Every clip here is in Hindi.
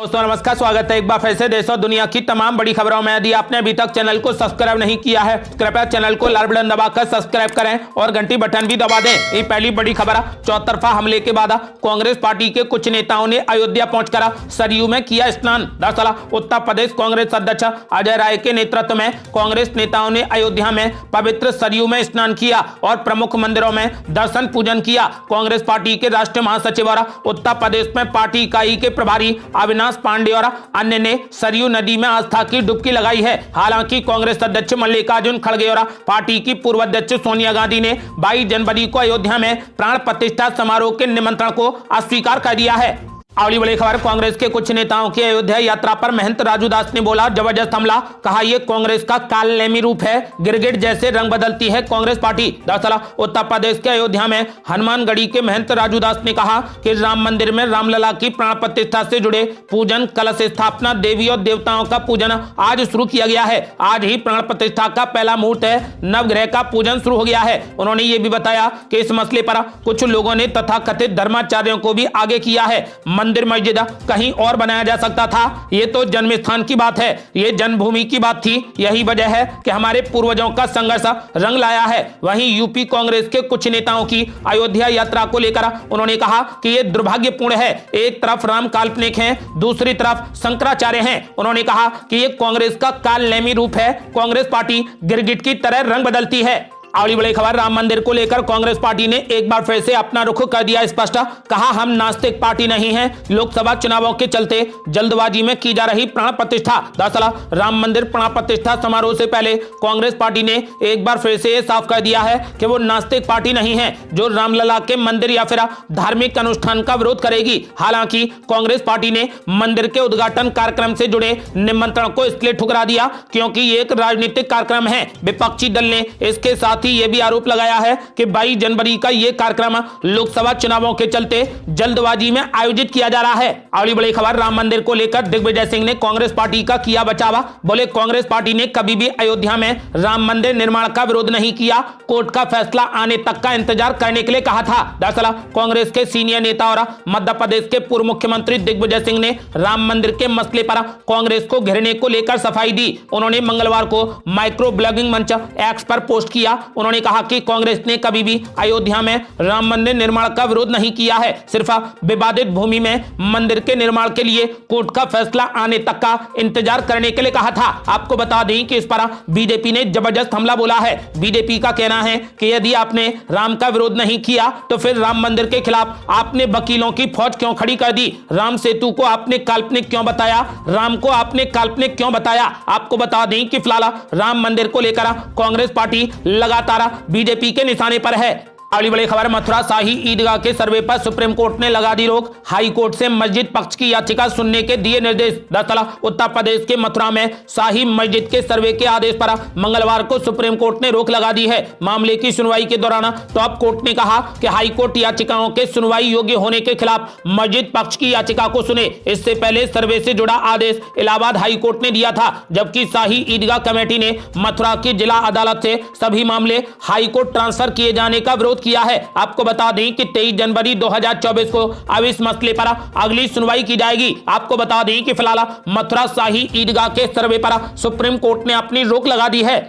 दोस्तों नमस्कार, स्वागत है एक बार फिर से देश और दुनिया की तमाम बड़ी खबरों में। यदि आपने अभी तक चैनल को सब्सक्राइब नहीं किया है कृपया चैनल को लाल बटन दबाकर सब्सक्राइब करें और घंटी बटन भी दबा दें। ये पहली बड़ी खबर है। चौतरफा हमले के बाद कांग्रेस पार्टी के कुछ नेताओं ने अयोध्या पहुंचकर सरयू में किया स्नान। दरअसल उत्तर प्रदेश कांग्रेस अध्यक्ष अजय राय के नेतृत्व में कांग्रेस नेताओं ने अयोध्या में पवित्र सरयू में स्नान किया और प्रमुख मंदिरों में दर्शन पूजन किया। कांग्रेस पार्टी के राष्ट्रीय महासचिव और उत्तर प्रदेश में पार्टी इकाई के प्रभारी अविनाश पांडे और अन्य ने सरयू नदी में आस्था की डुबकी लगाई है। हालांकि कांग्रेस अध्यक्ष मल्लिकार्जुन खड़गे और पार्टी की पूर्व अध्यक्ष सोनिया गांधी ने 22 जनवरी को अयोध्या में प्राण प्रतिष्ठा समारोह के निमंत्रण को अस्वीकार कर दिया है। अगली बड़ी खबर, कांग्रेस के कुछ नेताओं की अयोध्या यात्रा पर महंत राजू दास ने बोला जबरदस्त हमला। कहा यह कांग्रेस का कालनेमी रूप है, गिरगिट जैसे रंग बदलती है कांग्रेस पार्टी। दरअसल उत्तर प्रदेश के अयोध्या में हनुमानगढ़ी के महंत राजू दास ने कहा कि राम मंदिर में रामलला की प्राण प्रतिष्ठा से जुड़े पूजन, कलश स्थापना, देवी और देवताओं का पूजन आज शुरू किया गया है। आज ही प्राण प्रतिष्ठा का पहला मुहूर्त है, नवग्रह का पूजन शुरू हो गया है। उन्होंने ये भी बताया कि इस मसले पर कुछ लोगों ने तथाकथित धर्माचार्यों को भी आगे किया है। मंदिर मस्जिद कहीं और बनाया जा सकता था, ये तो जन्म स्थान की बात है, ये जन्मभूमि की बात थी। यही वजह है कि हमारे पूर्वजों का संघर्ष रंग लाया है। वहीं यूपी कांग्रेस के कुछ नेताओं की अयोध्या यात्रा को लेकर उन्होंने कहा कि ये दुर्भाग्यपूर्ण है। एक तरफ राम काल्पनिक हैं, दूसरी तरफ शंकराचार्य हैं। उन्होंने कहा कि ये कांग्रेस का कालनेमी रूप है, कांग्रेस पार्टी गिरगिट की तरह रंग बदलती है। अगली बड़ी खबर, राम मंदिर को लेकर कांग्रेस पार्टी ने एक बार फिर से अपना रुख कर दिया स्पष्ट। कहा हम नास्तिक पार्टी नहीं हैं, लोकसभा चुनावों के चलते जल्दबाजी में की जा रही प्राण प्रतिष्ठा। दरअसल राम मंदिर प्राण प्रतिष्ठा समारोह से पहले कांग्रेस पार्टी ने एक बार फिर से साफ कर दिया है कि वो नास्तिक पार्टी नहीं है जो रामलला के मंदिर या फिर धार्मिक अनुष्ठान का विरोध करेगी। हालांकि कांग्रेस पार्टी ने मंदिर के उद्घाटन कार्यक्रम से जुड़े निमंत्रण को इसलिए ठुकरा दिया क्योंकि ये एक राजनीतिक कार्यक्रम है। विपक्षी दल ने इसके साथ यह भी आरोप लगाया है कि 22 जनवरी का यह कार्यक्रम लोकसभा चुनावों के चलते जल्दबाजी में आयोजित किया जा रहा है। अगली बड़ी खबर, राम मंदिर को लेकर दिग्विजय सिंह ने कांग्रेस पार्टी का किया बचावा। बोले कांग्रेस पार्टी ने कभी भी अयोध्या में राम मंदिर निर्माण का विरोध नहीं किया, कोर्ट का फैसला आने तक का इंतजार करने के लिए कहा था। दरअसल कांग्रेस के सीनियर नेता और मध्य प्रदेश के पूर्व मुख्यमंत्री दिग्विजय सिंह ने राम मंदिर के मसले पर कांग्रेस को घेरने को लेकर सफाई दी। उन्होंने मंगलवार को माइक्रो ब्लॉगिंग मंच एक्स पर पोस्ट किया। उन्होंने कहा कि कांग्रेस ने कभी भी अयोध्या में राम मंदिर निर्माण का विरोध नहीं किया है, सिर्फ विवादित भूमि में मंदिर के निर्माण के लिए कोर्ट का फैसला आने तक का इंतजार करने के लिए कहा था। आपको बता दें कि इस पर बीजेपी ने जबरदस्त हमला बोला है। बीजेपी का कहना है कि यदि आपने राम का विरोध नहीं किया तो फिर राम मंदिर के खिलाफ आपने वकीलों की फौज क्यों खड़ी कर दी? राम सेतु को आपने काल्पनिक क्यों बताया? राम को आपने काल्पनिक क्यों बताया? आपको बता दें कि फिलहाल राम मंदिर को लेकर कांग्रेस पार्टी लगातार बीजेपी के निशाने पर है। अगली बड़ी खबर, मथुरा शाही ईदगाह के सर्वे पर सुप्रीम कोर्ट ने लगा दी रोक। हाई कोर्ट से मस्जिद पक्ष की याचिका सुनने के दिए निर्देश। दरअसल उत्तर प्रदेश के मथुरा में शाही मस्जिद के सर्वे के आदेश पर मंगलवार को सुप्रीम कोर्ट ने रोक लगा दी है। मामले की सुनवाई के दौरान टॉप कोर्ट ने कहा कि हाई कोर्ट याचिकाओं के सुनवाई योग्य होने के खिलाफ मस्जिद पक्ष की याचिका को सुने। इससे पहले सर्वे से जुड़ा आदेश इलाहाबाद हाई कोर्ट ने दिया था, जबकि शाही ईदगाह कमेटी ने मथुरा की जिला अदालत से सभी मामले हाई कोर्ट ट्रांसफर किए जाने का विरोध किया है। आपको बता दें कि 23 जनवरी 2024 को अब इस मसले पर अगली सुनवाई की जाएगी। आपको बता दें कि फिलहाल मथुरा शाही ईदगाह के सर्वे पर सुप्रीम कोर्ट ने अपनी रोक लगा दी है।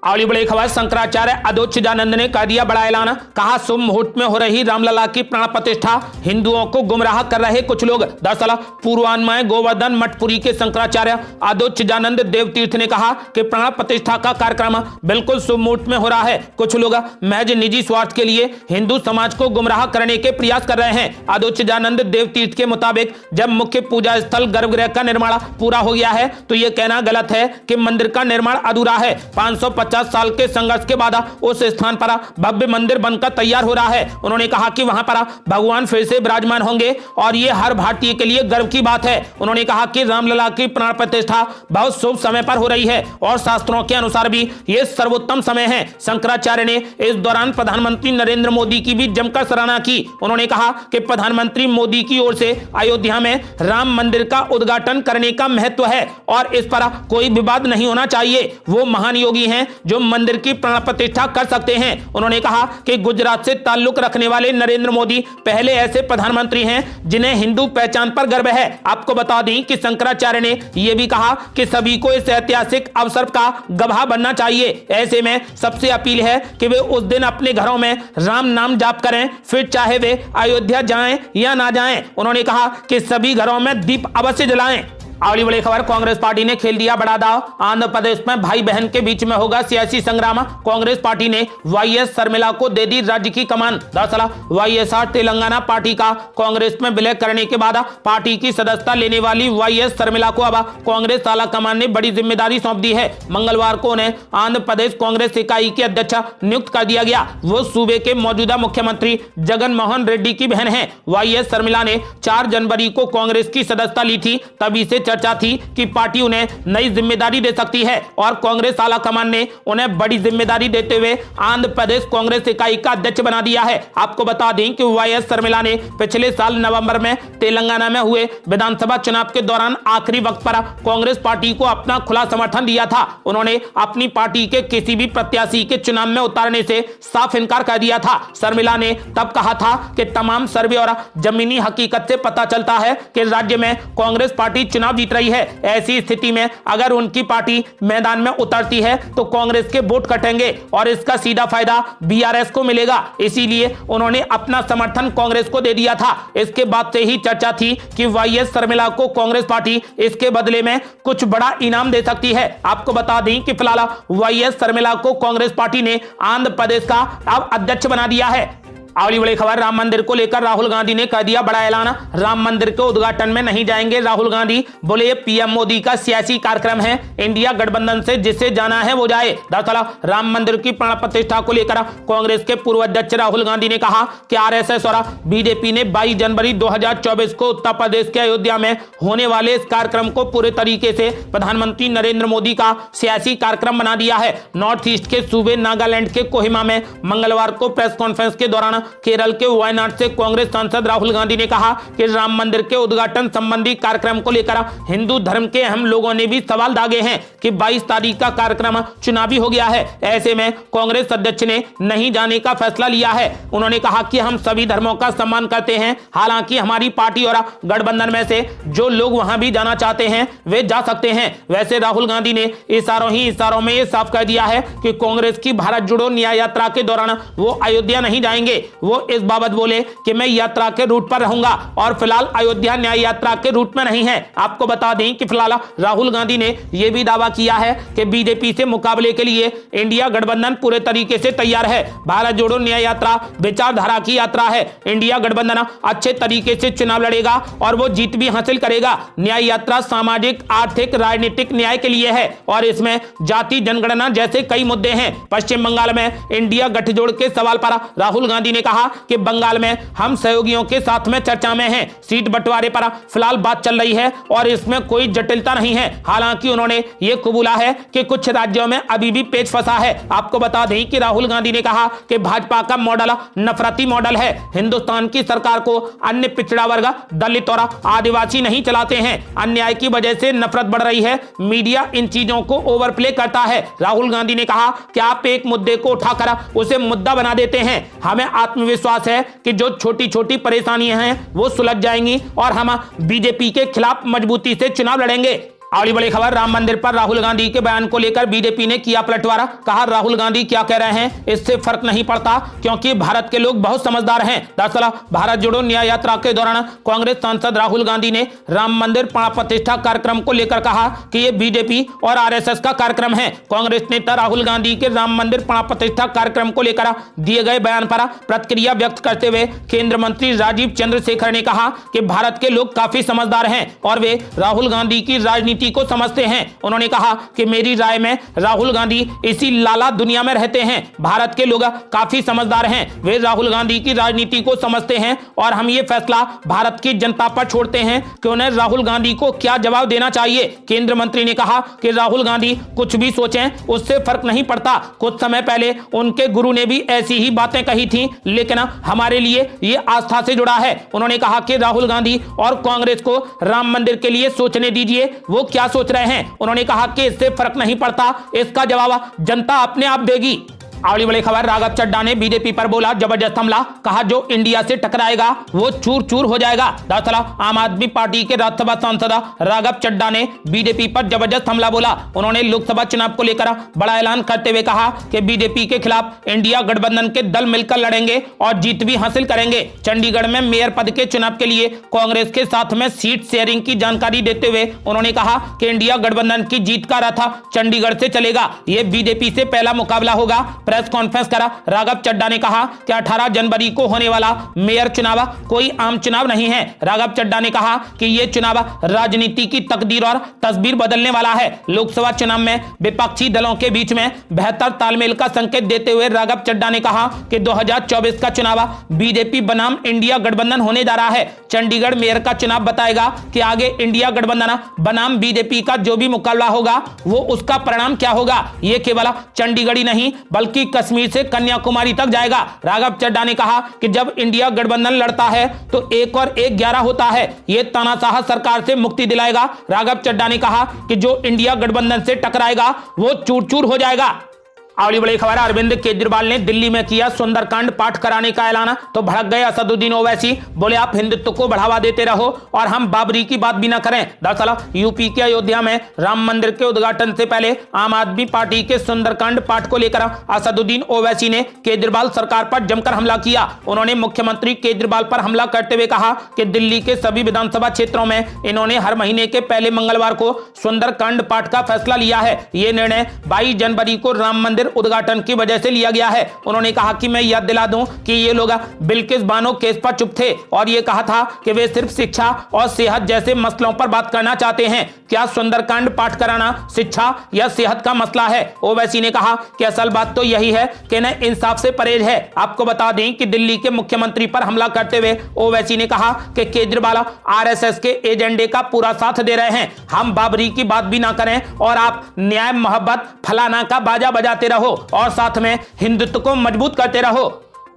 अगली बड़ी खबर, शंकराचार्य अद्वैतानंद ने कर दिया बड़ा ऐलान। कहा शुभ मुहूर्त में हो रही रामलला की प्राण प्रतिष्ठा हिंदुओं को गुमराह कर रहे कुछ लोग। दरअसल पूर्वान्वय गोवर्धन मठपुरी के शंकराचार्य अद्वैतानंद देव तीर्थ ने कहा कि प्राण प्रतिष्ठा का कार्यक्रम बिल्कुल शुभ मुहूर्त में हो रहा है। कुछ लोग महज निजी स्वार्थ के लिए हिंदू समाज को गुमराह करने के प्रयास कर रहे हैं। अद्वैतानंद देव तीर्थ के मुताबिक जब मुख्य पूजा स्थल गर्भगृह का निर्माण पूरा हो गया है तो यह कहना गलत है कि मंदिर का निर्माण अधूरा है। 550 साल के संघर्ष के बाद उस स्थान पर भव्य मंदिर बनकर तैयार हो रहा है। उन्होंने कहा कि वहां पर भगवान फिर से विराजमान होंगे और ये हर भारतीय के लिए गर्व की बात है। उन्होंने कहा कि रामलला की प्राण प्रतिष्ठा बहुत शुभ समय पर हो रही है और शास्त्रों के अनुसार भी ये सर्वोत्तम समय है। शंकराचार्य ने इस दौरान प्रधानमंत्री नरेंद्र मोदी की भी जमकर सराहना की। उन्होंने कहा कि प्रधानमंत्री मोदी की ओर से अयोध्या में राम मंदिर का उद्घाटन करने का महत्व है और इस पर कोई विवाद नहीं होना चाहिए। वो महान योगी हैं जो मंदिर की प्राण प्रतिष्ठा कर सकते हैं। उन्होंने कहा कि गुजरात से ताल्लुक रखने वाले नरेंद्र मोदी पहले ऐसे प्रधानमंत्री हैं जिन्हें हिंदू पहचान पर गर्व है। आपको बता दें कि शंकराचार्य ने यह भी कहा कि सभी को इस ऐतिहासिक अवसर का गवाह बनना चाहिए। ऐसे में सबसे अपील है कि वे उस दिन अपने घरों में राम नाम जाप करें, फिर चाहे वे अयोध्या जाएं या ना जाएं। उन्होंने कहा कि सभी घरों में दीप अवश्य जलाएं। अगली बड़ी खबर, कांग्रेस पार्टी ने खेल दिया बड़ा दांव, आंध्र प्रदेश में भाई बहन के बीच में होगा सियासी संग्राम। कांग्रेस पार्टी ने वाईएस शर्मिला को दे दी राज्य की कमान। दरअसल वाईएसआर तेलंगाना पार्टी का कांग्रेस में विलय करने के बाद पार्टी की सदस्यता लेने वाली वाईएस शर्मिला को अब कांग्रेस आला कमान ने बड़ी जिम्मेदारी सौंप दी है। मंगलवार को उन्हें आंध्र प्रदेश कांग्रेस इकाई की अध्यक्ष नियुक्त कर दिया गया। वो सूबे के मौजूदा मुख्यमंत्री जगन मोहन रेड्डी की बहन है। वाईएस शर्मिला ने 4 जनवरी को कांग्रेस की सदस्यता ली थी। तभी से चर्चा थी कि पार्टी उन्हें नई जिम्मेदारी दे सकती है और कांग्रेस आला कमान ने उन्हें बड़ी जिम्मेदारी देते हुए आंध्र प्रदेश कांग्रेस इकाई का अध्यक्ष बना दिया है। आपको बता दें कि वाईएस शर्मिला ने पिछले साल नवंबर में तेलंगाना में हुए विधानसभा चुनाव के दौरान आखिरी वक्त पर कांग्रेस पार्टी को अपना खुला समर्थन दिया था। उन्होंने अपनी पार्टी के किसी भी प्रत्याशी के चुनाव में उतारने से साफ इनकार कर दिया था। शर्मिला ने तब कहा था कि तमाम सर्वे और जमीनी हकीकत से पता चलता है कि राज्य में कांग्रेस पार्टी चुनाव जीत रही है। ऐसी स्थिति में अगर उनकी पार्टी मैदान में उतरती है तो कांग्रेस के वोट कटेंगे और इसका सीधा फायदा बीआरएस को मिलेगा। इसीलिए उन्होंने अपना समर्थन कांग्रेस को दे दिया था। इसके बाद से ही चर्चा थी कि वाईएस शर्मिला को कांग्रेस पार्टी इसके बदले में कुछ बड़ा इनाम दे सकती है। आपको बता दें कि फिलहाल वाईएस शर्मिला को कांग्रेस पार्टी ने आंध्र प्रदेश का अब अध्यक्ष बना दिया है। अगली बड़ी खबर, राम मंदिर को लेकर राहुल गांधी ने कर दिया बड़ा ऐलान। राम मंदिर के उद्घाटन में नहीं जाएंगे राहुल गांधी, बोले ये पीएम मोदी का सियासी कार्यक्रम है, इंडिया गठबंधन से जिसे जाना है वो जाए। दरअसल राम मंदिर की प्राण प्रतिष्ठा को लेकर कांग्रेस के पूर्व अध्यक्ष राहुल गांधी ने कहा कि आरएसएस और बीजेपी ने 22 जनवरी 2024 को उत्तर प्रदेश के अयोध्या में होने वाले इस कार्यक्रम को पूरे तरीके से प्रधानमंत्री नरेंद्र मोदी का सियासी कार्यक्रम बना दिया है। नॉर्थ ईस्ट के सूबे नागालैंड के कोहिमा में मंगलवार को प्रेस कॉन्फ्रेंस के दौरान केरल के वायनाड से कांग्रेस सांसद राहुल गांधी ने कहा कि राम मंदिर के उद्घाटन संबंधी कार्यक्रम को लेकर हिंदू धर्म के अहम लोगों ने भी सवाल दागे हैं कि 22 तारीख का कार्यक्रम चुनावी हो गया है। ऐसे में कांग्रेस अध्यक्ष ने नहीं जाने का फैसला लिया है। उन्होंने कहा कि हम सभी धर्मों का सम्मान करते हैं, हालांकि हमारी पार्टी और गठबंधन में से जो लोग वहां भी जाना चाहते हैं वे जा सकते हैं। वैसे राहुल गांधी ने इशारों में यह साफ कर दिया है कि कांग्रेस की भारत जोड़ो न्याय यात्रा के दौरान वो अयोध्या नहीं जाएंगे। वो इस बाबत बोले कि मैं यात्रा के रूट पर रहूंगा और फिलहाल अयोध्या न्याय यात्रा के रूट में नहीं है। आपको बता दें कि फिलहाल राहुल गांधी ने यह भी दावा किया है कि बीजेपी से मुकाबले के लिए इंडिया गठबंधन पूरे तरीके से तैयार है। भारत जोड़ो न्याय यात्रा विचारधारा की यात्रा है। इंडिया गठबंधन अच्छे तरीके से चुनाव लड़ेगा और वो जीत भी हासिल करेगा। न्याय यात्रा सामाजिक, आर्थिक, राजनीतिक न्याय के लिए है और इसमें जाति जनगणना जैसे कई मुद्दे हैं। पश्चिम बंगाल में इंडिया गठजोड़ के सवाल पर राहुल गांधी ने कहा कि बंगाल में हम सहयोगियों के साथ में चर्चा में हैं। सीट बंटवारे पर फिलहाल बात चल रही है और इसमें कोई जटिलता नहीं है। हालांकि उन्होंने ये कबूला है कि कुछ राज्यों में अभी भी पेच फंसा है। आपको बता दें कि राहुल गांधी ने कहा कि भाजपा का मॉडल नफरती मॉडल है। हिंदुस्तान की सरकार को अन्य पिछड़ा वर्ग, दलित और आदिवासी नहीं चलाते हैं। अन्याय की वजह से नफरत बढ़ रही है। मीडिया इन चीजों को ओवरप्ले करता है। राहुल गांधी ने कहा कि आप एक मुद्दे को उठाकर उसे मुद्दा बना देते हैं। हमें आत्मविश्वास है कि जो छोटी छोटी परेशानियां हैं वो सुलझ जाएंगी और हम बीजेपी के खिलाफ मजबूती से चुनाव लड़ेंगे। अगली बड़ी खबर, राम मंदिर पर राहुल गांधी के बयान को लेकर बीजेपी ने किया पलटवार। कहा राहुल गांधी क्या कह रहे हैं इससे फर्क नहीं पड़ता क्योंकि भारत के लोग बहुत समझदार हैं। दरअसल भारत जोड़ो न्याय यात्रा के दौरान कांग्रेस सांसद राहुल गांधी ने राम मंदिर प्राण प्रतिष्ठा कार्यक्रम को लेकर कहा कि यह बीजेपी और आरएसएस का कार्यक्रम है। कांग्रेस नेता राहुल गांधी के राम मंदिर प्राण प्रतिष्ठा कार्यक्रम को लेकर दिए गए बयान पर प्रतिक्रिया व्यक्त करते हुए केंद्रीय मंत्री राजीव चंद्रशेखर ने कहा कि भारत के लोग काफी समझदार हैं और वे राहुल गांधी की राजनीति को समझते हैं। उन्होंने कहा कि मेरी राय में राहुल गांधी इसी लाला दुनिया में रहते हैं। भारत के लोग काफी समझदार हैं, वे राहुल गांधी की राजनीति को समझते हैं और हम ये फैसला भारत की जनता पर छोड़ते हैं कि उन्हें राहुल गांधी को क्या जवाब देना चाहिए। केंद्रीय मंत्री ने कहा कि राहुल गांधी कुछ भी सोचें उससे फर्क नहीं पड़ता। कुछ समय पहले उनके गुरु ने भी ऐसी ही बातें कही थी, लेकिन हमारे लिए ये आस्था से जुड़ा है। उन्होंने कहा कि राहुल गांधी और कांग्रेस को राम मंदिर के लिए सोचने दीजिए, वो लोग क्या सोच रहे हैं। उन्होंने कहा कि इससे फर्क नहीं पड़ता, इसका जवाब जनता अपने आप देगी। अगली बड़ी खबर, राघव चड्ढा ने बीजेपी पर बोला जबरदस्त हमला, कहा जो इंडिया से टकराएगा वो चूर चूर हो जाएगा। दरअसल आम आदमी पार्टी के राज्यसभा सांसद राघव चड्ढा ने बीजेपी पर जबरदस्त हमला बोला। उन्होंने लोकसभा चुनाव को लेकर बड़ा ऐलान करते हुए कहा कि बीजेपी के खिलाफ इंडिया गठबंधन के दल मिलकर लड़ेंगे और जीत भी हासिल करेंगे। चंडीगढ़ में मेयर पद के चुनाव के लिए कांग्रेस के साथ में सीट शेयरिंग की जानकारी देते हुए उन्होंने कहा कि इंडिया गठबंधन की जीत का रथ चंडीगढ़ से चलेगा, ये बीजेपी से पहला मुकाबला होगा। प्रेस कॉन्फ्रेंस करा राघव चड्ढा ने कहा कि 18 जनवरी को होने वाला मेयर चुनाव कोई आम चुनाव नहीं है। राघव चड्ढा ने कहा कि यह चुनाव राजनीति की तकदीर और तस्वीर बदलने वाला है। लोकसभा चुनाव में विपक्षी दलों के बीच में बेहतर तालमेल का संकेत देते हुए राघव चड्ढा ने कहा कि 2024 का चुनाव बीजेपी बनाम इंडिया गठबंधन होने जा रहा है। चंडीगढ़ मेयर का चुनाव बताएगा कि आगे इंडिया गठबंधन बनाम बीजेपी का जो भी मुकाबला होगा वो उसका परिणाम क्या होगा। ये केवल चंडीगढ़ ही नहीं बल्कि कश्मीर से कन्याकुमारी तक जाएगा। राघव चड्ढा ने कहा कि जब इंडिया गठबंधन लड़ता है तो 1 और 1 11 होता है, यह तानाशाह सरकार से मुक्ति दिलाएगा। राघव चड्ढा ने कहा कि जो इंडिया गठबंधन से टकराएगा वो चूर चूर हो जाएगा। अगली बड़ी खबर, अरविंद केजरीवाल ने दिल्ली में किया सुंदरकांड पाठ कराने का ऐलान, तो भड़क गए असदुद्दीन ओवैसी। बोले आप हिंदुत्व को बढ़ावा देते रहो और हम बाबरी की बात भी ना करें। दरअसल यूपी के अयोध्या में राम मंदिर के उद्घाटन से पहले आम आदमी पार्टी के सुंदरकांड पाठ को लेकर असदुद्दीन ओवैसी ने केजरीवाल सरकार पर जमकर हमला किया। उन्होंने मुख्यमंत्री केजरीवाल पर हमला करते हुए कहा कि दिल्ली के सभी विधानसभा क्षेत्रों में इन्होंने हर महीने के पहले मंगलवार को सुंदरकांड पाठ का फैसला लिया है। यह निर्णय 22 जनवरी को राम मंदिर उद्घाटन की वजह से लिया गया है। उन्होंने कहा कि मैं याद दिला दूं कि ये लोग बिल्किस बानो केस पर चुप थे और ये कहा था कि वे सिर्फ शिक्षा और सेहत जैसे मसलों पर बात करना चाहते हैं। क्या सुंदरकांड पाठ कराना शिक्षा या सेहत का मसला है? ओवैसी ने कहा कि असल बात तो यही है कि न इंसाफ से परहेज है। आपको बता दें कि दिल्ली के मुख्यमंत्री पर हमला करते हुए ओवैसी ने कहा कि केजरीवाल आरएसएस के एजेंडे का पूरा साथ दे रहे हैं। हम बाबरी की बात भी ना करें और आप न्याय मोहब्बत फलाना का बाजा बजाते रहो और साथ में हिंदुत्व को मजबूत करते रहो।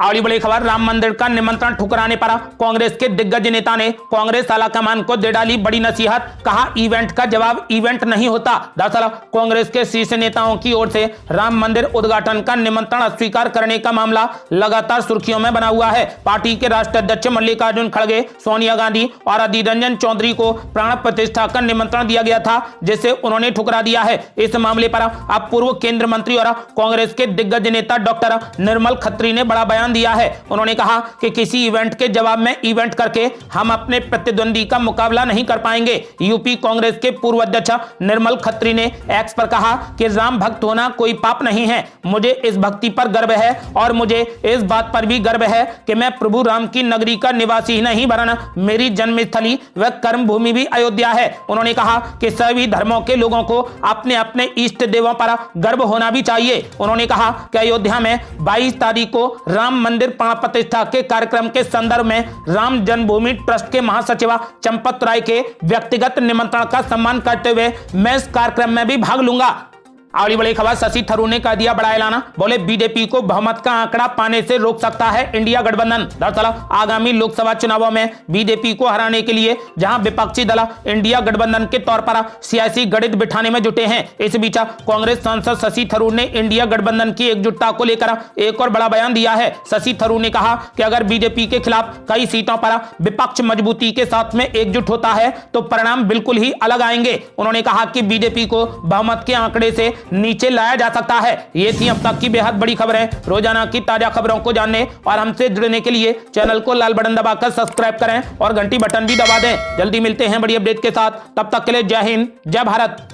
अगली बड़ी खबर, राम मंदिर का निमंत्रण ठुकराने पर कांग्रेस के दिग्गज नेता ने कांग्रेस आलाकमान को दे डाली बड़ी नसीहत, कहा इवेंट का जवाब इवेंट नहीं होता। दरअसल कांग्रेस के शीर्ष नेताओं की ओर से राम मंदिर उद्घाटन का निमंत्रण अस्वीकार करने का मामला लगातार सुर्खियों में बना हुआ है। पार्टी के राष्ट्रीय अध्यक्ष मल्लिकार्जुन खड़गे, सोनिया गांधी और अधीर रंजन चौधरी को प्राण प्रतिष्ठा का निमंत्रण दिया गया था, जिसे उन्होंने ठुकरा दिया है। इस मामले पर अब पूर्व केंद्रीय मंत्री और कांग्रेस के दिग्गज नेता डॉक्टर निर्मल खत्री ने बड़ा बयान दिया है। उन्होंने कहा कि किसी इवेंट के जवाब में इवेंट करके हम अपने प्रतिद्वंदी का मुकाबला नहीं कर पाएंगे। यूपी कांग्रेस के पूर्व अध्यक्ष निर्मल खत्री ने एक्स पर कहा कि राम भक्त होना कोई पाप नहीं है। मुझे इस भक्ति पर गर्व है और मुझे इस बात पर भी गर्व है कि मैं प्रभु राम की नगरी का निवासी ही नहीं वरन मेरी जन्मस्थली व कर्म भूमि भी अयोध्या है। उन्होंने कहा कि सभी धर्मों के लोगों को अपने अपने इष्ट देवों पर गर्व होना भी चाहिए। उन्होंने कहा कि अयोध्या में 22 तारीख को राम मंदिर प्राण प्रतिष्ठा के कार्यक्रम के संदर्भ में राम जन्मभूमि ट्रस्ट के महासचिव चंपत राय के व्यक्तिगत निमंत्रण का सम्मान करते हुए मैं इस कार्यक्रम में भी भाग लूंगा। अगली बड़ी खबर, शशि थरूर ने कर दिया बड़ा ऐलान। बोले बीजेपी को बहुमत का आंकड़ा पाने से रोक सकता है इंडिया गठबंधन। दरअसल आगामी लोकसभा चुनावों में बीजेपी को हराने के लिए जहां विपक्षी दल इंडिया गठबंधन के तौर पर सियासी गणित बिठाने में जुटे हैं, इस बीच कांग्रेस सांसद शशि थरूर ने इंडिया गठबंधन की एकजुटता को लेकर एक और बड़ा बयान दिया है। शशि थरूर ने कहा कि अगर बीजेपी के खिलाफ कई सीटों पर विपक्ष मजबूती के साथ में एकजुट होता है तो परिणाम बिल्कुल ही अलग आएंगे। उन्होंने कहा कि बीजेपी को बहुमत के आंकड़े से नीचे लाया जा सकता है। ये थी अब तक की बेहद बड़ी खबरें। रोजाना की ताजा खबरों को जानने और हमसे जुड़ने के लिए चैनल को लाल बटन दबाकर सब्सक्राइब करें और घंटी बटन भी दबा दें। जल्दी मिलते हैं बड़ी अपडेट के साथ, तब तक के लिए जय हिंद, जय भारत।